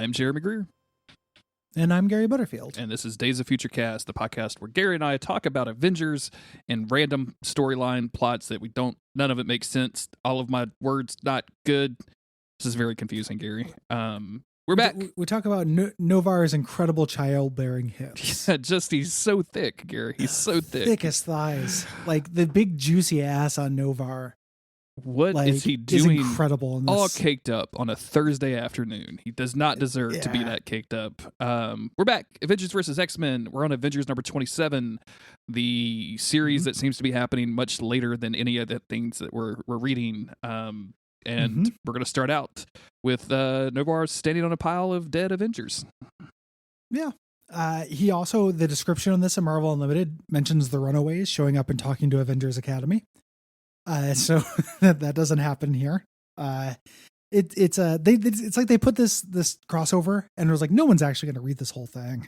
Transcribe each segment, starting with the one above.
I'm Jeremy Greer. And I'm Gary Butterfield. And this is Days of Future Cast, the podcast where Gary and I talk about Avengers and random storyline plots that none of it makes sense. All of my words not good. This is very confusing, Gary. We're back. We talk about Novar's incredible childbearing hips. Yeah, he's so thick, Gary. He's so thick. Thick as thighs. Like the big juicy ass on Novar. What is he doing? Is incredible in this. All caked up on a Thursday afternoon. He does not deserve to be that caked up. We're back. Avengers versus X-Men. We're on Avengers number 27, the series that seems to be happening much later than any of the things that we're reading. We're going to start out with Novar standing on a pile of dead Avengers. Yeah. He also, the description on this in Marvel Unlimited mentions the Runaways showing up and talking to Avengers Academy. So that doesn't happen here. It's like they put this crossover and it was like, no one's actually going to read this whole thing.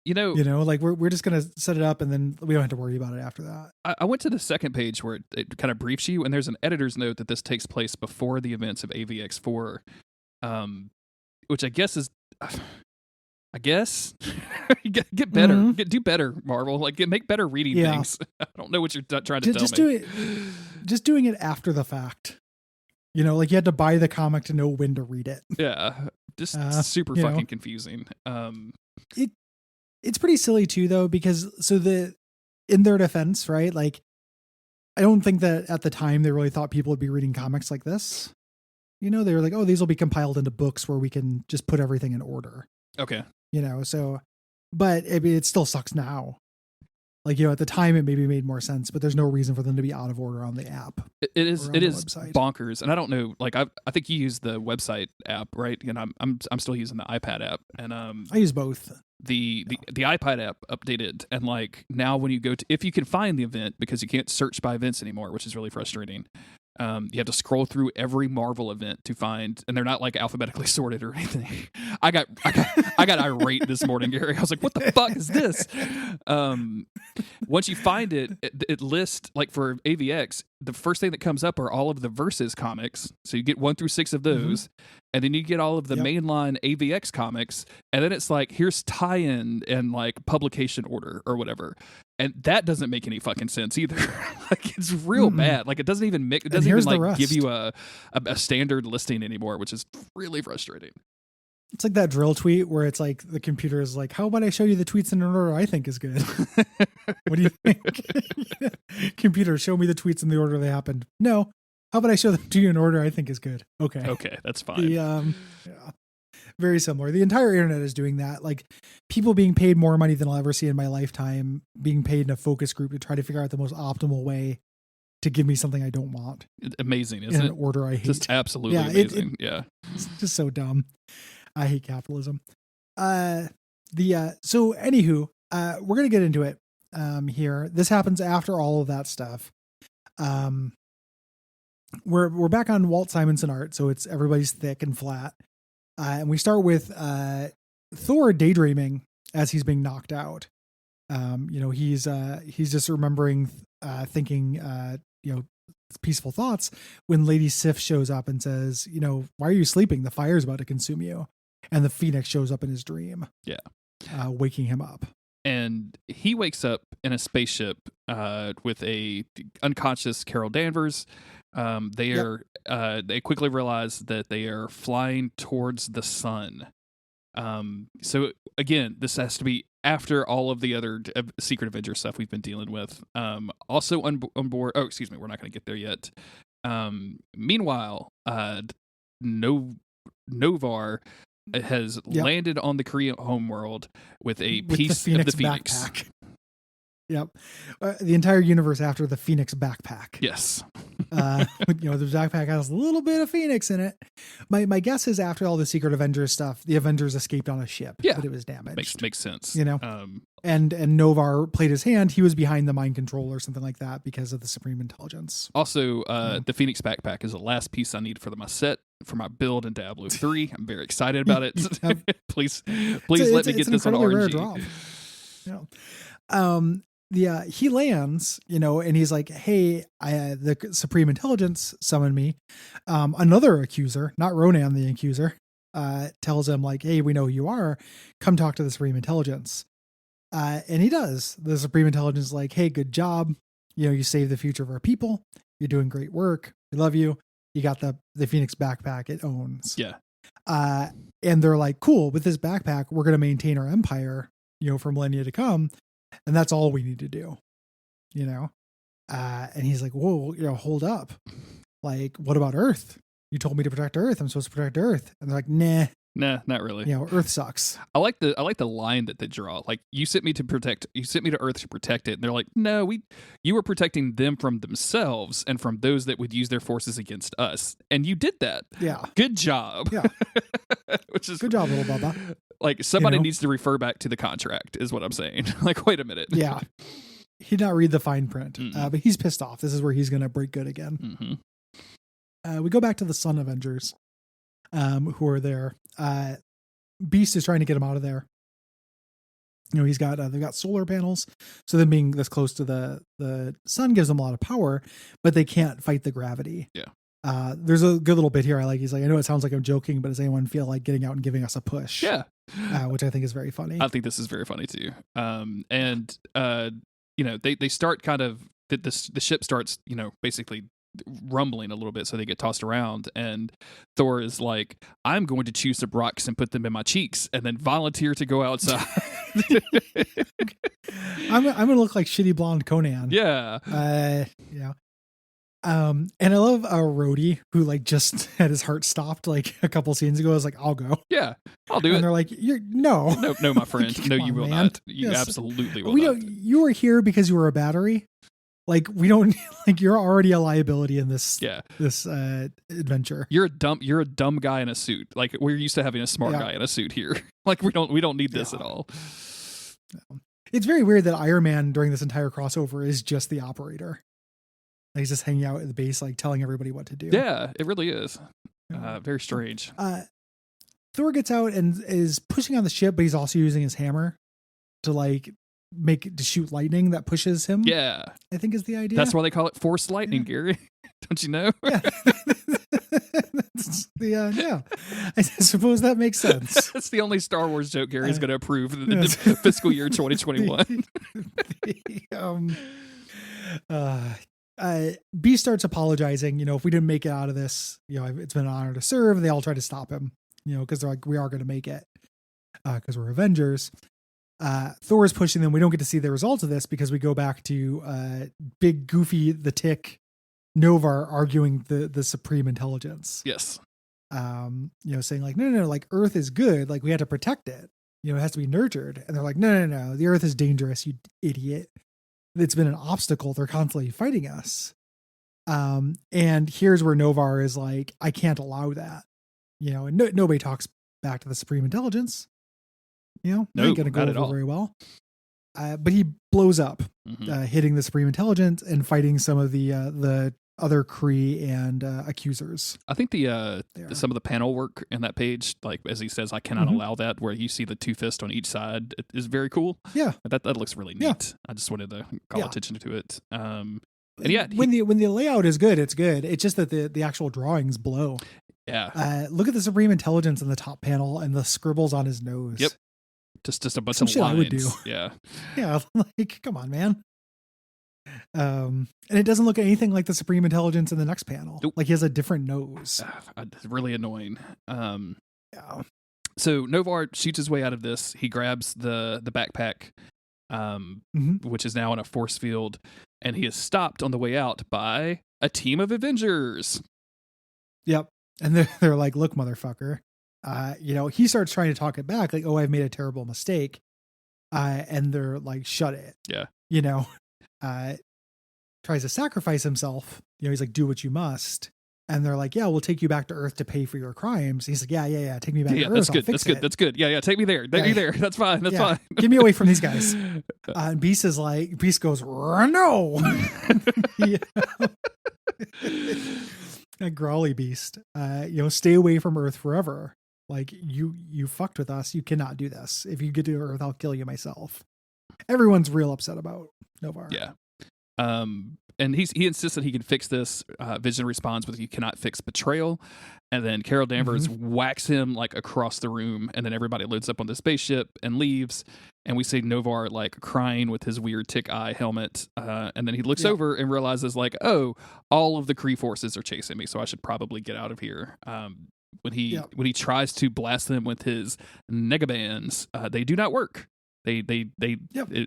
You know, like we're just going to set it up and then we don't have to worry about it after that. I went to the second page where it kind of briefs you, and there's an editor's note that this takes place before the events of AVX4, which I guess is, get better, do better, Marvel. Like make better reading things. I don't know what you're trying to tell me. Just doing it after the fact. You know, like you had to buy the comic to know when to read it. Yeah, just super fucking confusing. It's pretty silly too, though, because in their defense, right? Like, I don't think that at the time they really thought people would be reading comics like this. You know, they were like, oh, these will be compiled into books where we can just put everything in order. Okay. You know, so, but I mean, it still sucks now. Like, you know, at the time it maybe made more sense, but there's no reason for them to be out of order on the app. It is bonkers. And I don't know, like I think you use the website app, right? And I'm still using the iPad app, and I use both. The iPad app updated, and like now when you go to, if you can find the event, because you can't search by events anymore, which is really frustrating. You have to scroll through every Marvel event to find, and they're not like alphabetically sorted or anything. I got irate this morning, Gary. I was like, "What the fuck is this?" Once you find it lists, like for AVX, the first thing that comes up are all of the Versus comics. So you get 1 through 6 of those, and then you get all of the mainline AVX comics, and then it's like, here's tie-in and like publication order or whatever. And that doesn't make any fucking sense either. Like it's real bad. Like it doesn't even like give you a standard listing anymore, which is really frustrating. It's like that drill tweet where it's like the computer is like, how about I show you the tweets in an order I think is good? What do you think? Computer, show me the tweets in the order they happened. No. How about I show them to you in order I think is good? Okay. Okay, that's fine. Very similar. The entire internet is doing that. Like people being paid more money than I'll ever see in my lifetime, being paid in a focus group to try to figure out the most optimal way to give me something I don't want. Amazing, isn't it? In an order I hate. Just absolutely amazing. It's just so dumb. I hate capitalism. So anywho, we're going to get into it here. This happens after all of that stuff. We're back on Walt Simonson art, so it's everybody's thick and flat. And we start with Thor daydreaming as he's being knocked out. You know, he's just remembering, thinking, you know, peaceful thoughts when Lady Sif shows up and says, you know, why are you sleeping? The fire's about to consume you. And the Phoenix shows up in his dream. Yeah. Waking him up. And he wakes up in a spaceship with a unconscious Carol Danvers. They quickly realize that they are flying towards the sun. So again, this has to be after all of the other Secret Avenger stuff we've been dealing with. Also on board. Oh, excuse me. We're not going to get there yet. Meanwhile, Novar has landed on the Korean homeworld with a piece of the Phoenix. Backpack. Yep. The entire universe after the Phoenix backpack. Yes. You know, the backpack has a little bit of Phoenix in it. My guess is after all the Secret Avengers stuff, the Avengers escaped on a ship, but it was damaged. Makes sense. You know, and Novar played his hand. He was behind the mind control or something like that because of the Supreme Intelligence. Also, the Phoenix backpack is the last piece I need for my set for my build in Diablo 3. I'm very excited about it. please let me get this on RNG. Yeah, he lands, you know, and he's like, hey, the Supreme Intelligence summoned me. Another accuser, not Ronan the accuser, tells him like, hey, we know who you are. Come talk to the Supreme Intelligence. And he does. The Supreme Intelligence is like, hey, good job. You saved the future of our people. You're doing great work. We love you. You got the Phoenix backpack it owns. Yeah. And they're like, cool, with this backpack, we're going to maintain our empire, for millennia to come. And that's all we need to do, and he's like, whoa, hold up. Like, what about Earth? You told me to protect Earth. I'm supposed to protect Earth. And they're like, nah, not really. Earth sucks. I like the line that they draw. Like, you sent me to Earth to protect it. And they're like, no, you were protecting them from themselves and from those that would use their forces against us. And you did that. Yeah. Good job. Yeah. Which is good job, little Bubba. Like, somebody needs to refer back to the contract is what I'm saying. Like, wait a minute. Yeah. He did not read the fine print, but he's pissed off. This is where he's going to break good again. Mm-hmm. We go back to the Sun Avengers, who are there. Beast is trying to get him out of there. He's got they've got solar panels, so them being this close to the sun gives them a lot of power, but they can't fight the gravity. Yeah. There's a good little bit here. I like. He's like, I know it sounds like I'm joking, but does anyone feel like getting out and giving us a push? Yeah. Which I think is very funny. I think this is very funny too. They start kind of the ship starts, basically rumbling a little bit, so they get tossed around, and Thor is like, I'm going to choose some rocks and put them in my cheeks and then volunteer to go outside. I'm gonna look like shitty blonde Conan. Yeah. Yeah. And I love Rhodey, who like just had his heart stopped like a couple scenes ago. I was like, I'll go. Yeah, I'll do it. And they're like, no, my friend. No, you will man. not. You absolutely will not. You were here because you were a battery. Like, we don't like, you're already a liability in this. Yeah. This adventure. You're a dumb guy in a suit. Like, we're used to having a smart guy in a suit here. Like, we don't need this at all. No. It's very weird that Iron Man during this entire crossover is just the operator. Like, he's just hanging out at the base, like telling everybody what to do. Yeah, it really is. Very strange. Thor gets out and is pushing on the ship, but he's also using his hammer to like to shoot lightning that pushes him. Yeah, I think is the idea. That's why they call it force lightning, Gary. Don't you know? Yeah. Yeah. I suppose that makes sense. That's the only Star Wars joke Gary's going to approve in the fiscal year 2021. Beast starts apologizing. If we didn't make it out of this, it's been an honor to serve. They all try to stop him, because they're like, we are going to make it, because we're Avengers. Thor is pushing them. We don't get to see the results of this because we go back to Big Goofy the Tick Novar arguing the Supreme Intelligence. Yes. Saying like, no, like Earth is good. Like, we have to protect it. It has to be nurtured. And they're like, no. The Earth is dangerous, you idiot. It's been an obstacle. They're constantly fighting us. And here's where Novar is like, I can't allow that. And nobody talks back to the Supreme Intelligence. Ain't gonna go over very well. But he blows up, hitting the Supreme Intelligence and fighting some of the other Kree and accusers. I think some of the panel work in that page, like as he says, I cannot allow that, where you see the two fists on each side, is very cool. Yeah, that looks really neat. Yeah. I just wanted to call attention to it. And when the layout is good, it's good. It's just that the actual drawings blow. Yeah. Look at the Supreme Intelligence in the top panel and the scribbles on his nose. Yep. Just a bunch Some of shit lines. I would do. Yeah. Yeah. Like, come on, man. And it doesn't look anything like the Supreme Intelligence in the next panel. Nope. Like, he has a different nose. It's really annoying. Yeah. So Novar shoots his way out of this. He grabs the backpack, which is now in a force field, and he is stopped on the way out by a team of Avengers. Yep. And they're like, look, motherfucker. He starts trying to talk it back, like, oh, I've made a terrible mistake. And they're like, shut it. Yeah. Tries to sacrifice himself. He's like, do what you must. And they're like, yeah, we'll take you back to Earth to pay for your crimes. He's like, yeah. Take me back to Earth. That's good. That's good. Yeah. Take me there. Take me there. That's fine. That's fine. Get me away from these guys. And Beast goes, no. A growly Beast. Stay away from Earth forever. Like, you fucked with us. You cannot do this. If you get to Earth, I'll kill you myself. Everyone's real upset about Novar. Yeah. And he insists that he can fix this. Vision responds with, "You cannot fix betrayal." And then Carol Danvers whacks him like across the room, and then everybody loads up on the spaceship and leaves. And we see Novar like crying with his weird tick eye helmet. And then he looks over and realizes like, oh, all of the Kree forces are chasing me, so I should probably get out of here. When he tries to blast them with his negabands, they do not work. They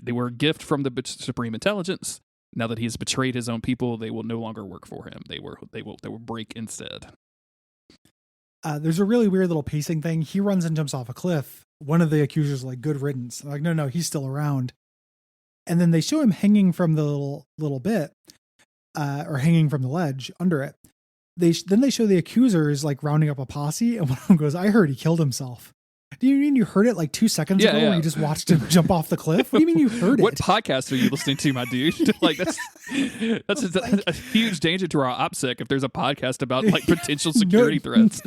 were a gift from the Supreme Intelligence. Now that he has betrayed his own people, they will no longer work for him. They will break instead. There's a really weird little pacing thing. He runs and jumps off a cliff. One of the accusers like, "Good riddance." I'm like, no, he's still around. And then they show him hanging from the little bit, or hanging from the ledge under it. Then they show the accusers like rounding up a posse, and one of them goes, "I heard he killed himself." Do you mean you heard it like 2 seconds ago when you just watched him jump off the cliff? What do you mean you heard it? What podcast are you listening to, my dude? Like that's a huge danger to our OPSEC if there's a podcast about like potential security threats.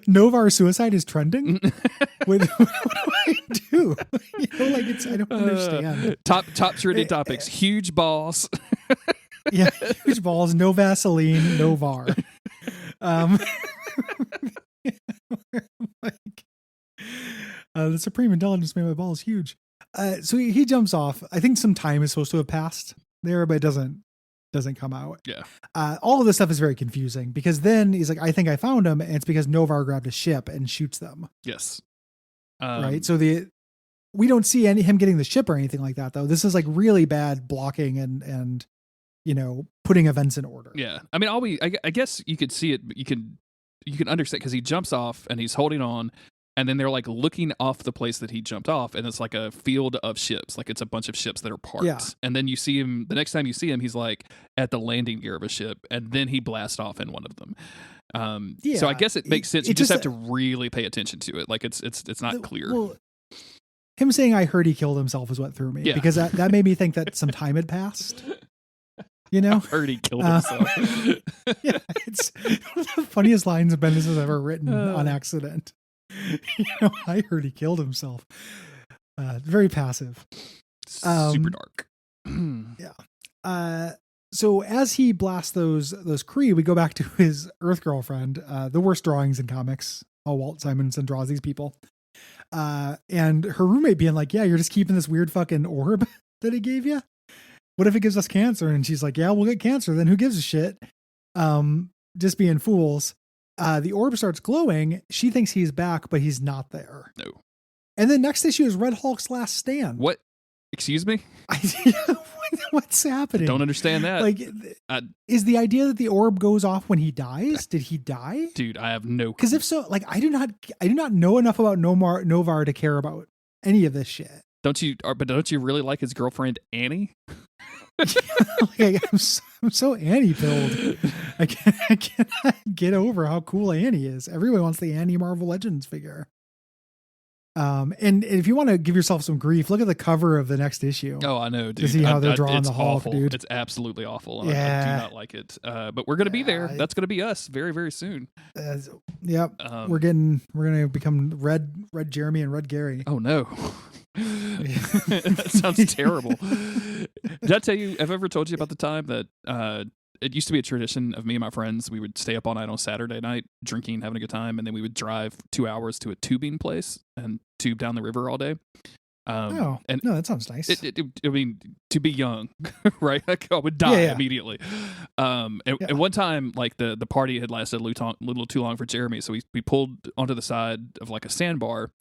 Novar suicide is trending. What do I do? I don't understand. Top trending topics: huge balls. Yeah, huge balls. No Vaseline. No VAR. The Supreme Intelligence made my balls huge. So he jumps off. I think some time is supposed to have passed there, but it doesn't come out. Yeah. All of this stuff is very confusing because then he's like, "I think I found him," and it's because Novar grabbed a ship and shoots them. Yes. Right. So we don't see him getting the ship or anything like that though. This is like really bad blocking and putting events in order. Yeah. I mean, I guess you could see it. You can understand because he jumps off and he's holding on. And then they're like looking off the place that he jumped off, and it's like a field of ships. Like it's a bunch of ships that are parked. Yeah. And then you see him, the next time you see him, he's like at the landing gear of a ship, and then he blasts off in one of them. So I guess it makes sense. You just have to really pay attention to it. Like it's not clear. Well, him saying "I heard he killed himself" is what threw me because that made me think that some time had passed. I heard he killed himself. Yeah, it's one of the funniest lines Bendis has ever written on accident. I heard he killed himself. Very passive. Super dark. Yeah. So as he blasts those Kree, we go back to his Earth girlfriend. The worst drawings in comics. How Walt Simonson draws these people. And her roommate being like, "Yeah, you're just keeping this weird fucking orb that he gave you. What if it gives us cancer?" And she's like, "Yeah, we'll get cancer. Then who gives a shit?" Just being fools. The orb starts glowing. She thinks he's back, but he's not there. No. And then next issue is Red Hulk's last stand. What? Excuse me? What's happening? Don't understand that. Like, is the idea that the orb goes off when he dies? Did he die? Dude, I have no. Because if so, like, I do not know enough about Novar to care about any of this shit. Don't you really like his girlfriend Annie? I'm so Annie pilled. I cannot get over how cool Annie is. Everyone wants the Annie Marvel Legends figure. And if you want to give yourself some grief, look at the cover of the next issue. Oh, I know, dude. To see how they're drawing the Hulk, awful. dude. It's absolutely awful. And I do not like it. But we're gonna be there. That's gonna be us very, very soon. Yep. We're gonna become Red Jeremy and Red Gary. Oh no. That sounds terrible. Did I tell you? I've ever told you about the time that it used to be a tradition of me and my friends. We would stay up all night on Saturday night, drinking, having a good time, and then we would drive 2 hours to a tubing place and tube down the river all day. No, that sounds nice. I mean, to be young, right? Like, I would die immediately. And one time, like the party had lasted a little too long for Jeremy, so we pulled onto the side of like a sandbar.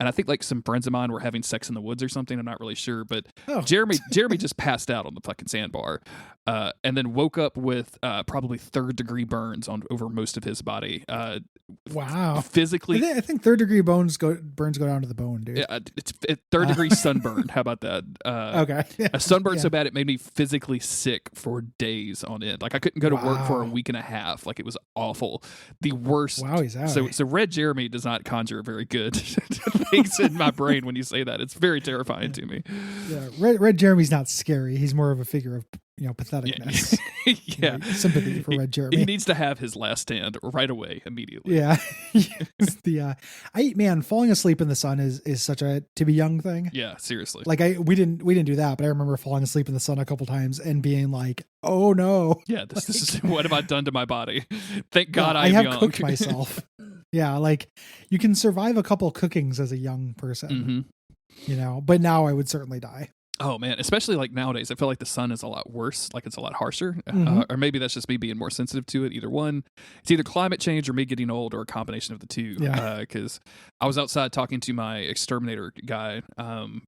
And I think like some friends of mine were having sex in the woods or something. I'm not really sure, but Jeremy just passed out on the fucking sandbar, and then woke up with probably 3rd-degree burns over most of his body. Wow! Physically, I think 3rd-degree burns go down to the bone, dude. Yeah, it's 3rd-degree sunburn. How about that? Okay, a sunburn so bad it made me physically sick for days on end. Like I couldn't go to work for a week and a half. Like it was awful. The worst. Wow, he's out. So Red Jeremy does not conjure very good. things in my brain when you say that. It's very terrifying to me. Yeah, Red Jeremy's not scary. He's more of a figure of patheticness. Yeah. Sympathy for Red Jeremy. He needs to have his last stand right away, immediately. Yeah. Falling asleep in the sun is such a to be young thing. Yeah, seriously. Like we didn't do that, but I remember falling asleep in the sun a couple times and being like, oh no. Yeah, this is what have I done to my body? Thank God I have young. cooked myself. Yeah, like you can survive a couple cookings as a young person. But now I would certainly die. Oh man, especially like nowadays, I feel like the sun is a lot worse. Like it's a lot harsher, or maybe that's just me being more sensitive to it. Either one, it's either climate change or me getting old, or a combination of the two. Yeah. Because I was outside talking to my exterminator guy.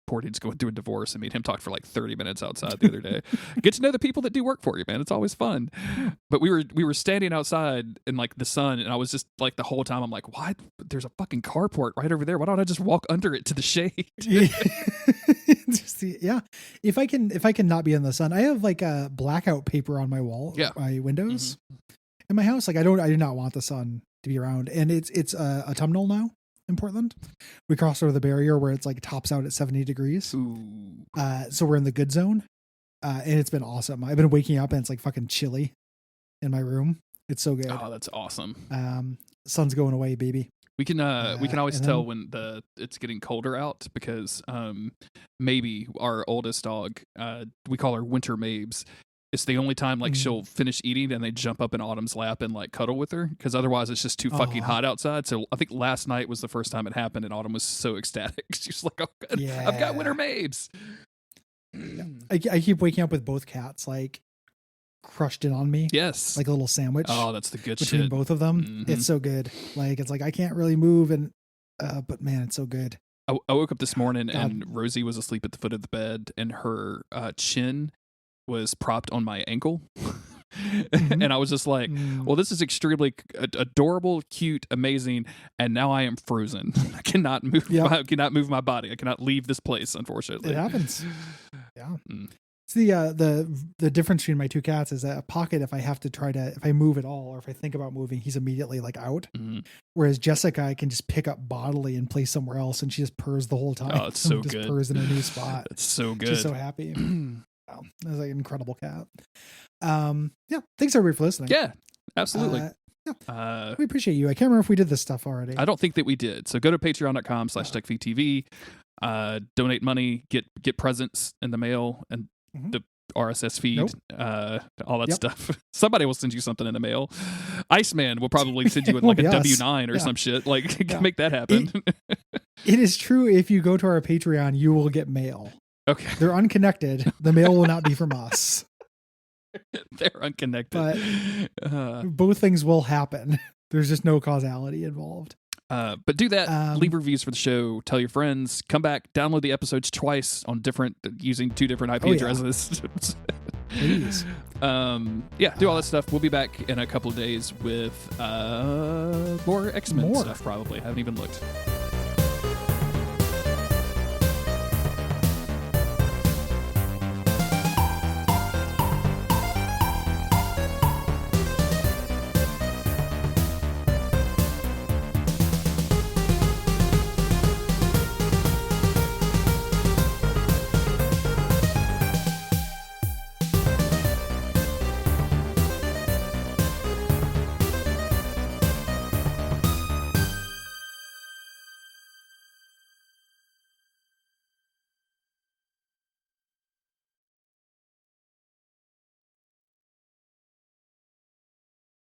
Poor dude's going through a divorce, and made him talk for like 30 minutes outside the other day. Get to know the people that do work for you, man. It's always fun. But we were standing outside in like the sun, and I was just like the whole time I'm like, why? There's a fucking carport right over there. Why don't I just walk under it to the shade? Yeah. If I can not be in the sun, I have like a blackout paper on my wall, my windows in my house. Like I do not want the sun to be around. And it's autumnal now in Portland. We crossed over the barrier where it's like tops out at 70 degrees. Ooh. So we're in the good zone. And it's been awesome. I've been waking up and it's like fucking chilly in my room. It's so good. Oh, that's awesome. Sun's going away, baby. We can always tell when it's getting colder out because maybe our oldest dog, we call her Winter Mabes. It's the only time like she'll finish eating and they jump up in Autumn's lap and like cuddle with her because otherwise it's just too fucking hot outside. So I think last night was the first time it happened and Autumn was so ecstatic. She's like, "Oh, good. I've got Winter Mabes." I keep waking up with both cats like crushed in on me. Yes. Like a little sandwich. Oh, that's the good between shit. both of them. It's so good. Like it's like I can't really move and but man, it's so good. I woke up this morning and Rosie was asleep at the foot of the bed and her chin was propped on my ankle. And I was just like, well, this is extremely adorable, cute, amazing, and now I am frozen. I cannot move. I cannot move my body. I cannot leave this place, unfortunately. It happens. Yeah. It's the difference between my two cats is that a Pocket, if I move at all or if I think about moving, he's immediately like out. Whereas Jessica, I can just pick up bodily and place somewhere else, and she just purrs the whole time. Oh, it's so just good. Purrs in a new spot. It's so good. She's so happy. Wow, that's like an incredible cat. Thanks everybody for listening. Yeah, absolutely. We appreciate you. I can't remember if we did this stuff already. I don't think that we did. So go to patreon.com/Duckfeed.tv, donate money, get presents in the mail and the RSS feed, all that stuff. Somebody will send you something in the mail. Iceman will probably send you like a W9 or some shit. Like make that happen. It is true. If you go to our Patreon, you will get mail. Okay. They're unconnected. The mail will not be from us. They're unconnected. But both things will happen. There's just no causality involved. But do that. Leave reviews for the show. Tell your friends. Come back. Download the episodes twice on using 2 different IP addresses. Please. Do all that stuff. We'll be back in a couple of days with more X-Men stuff. Probably. I haven't even looked.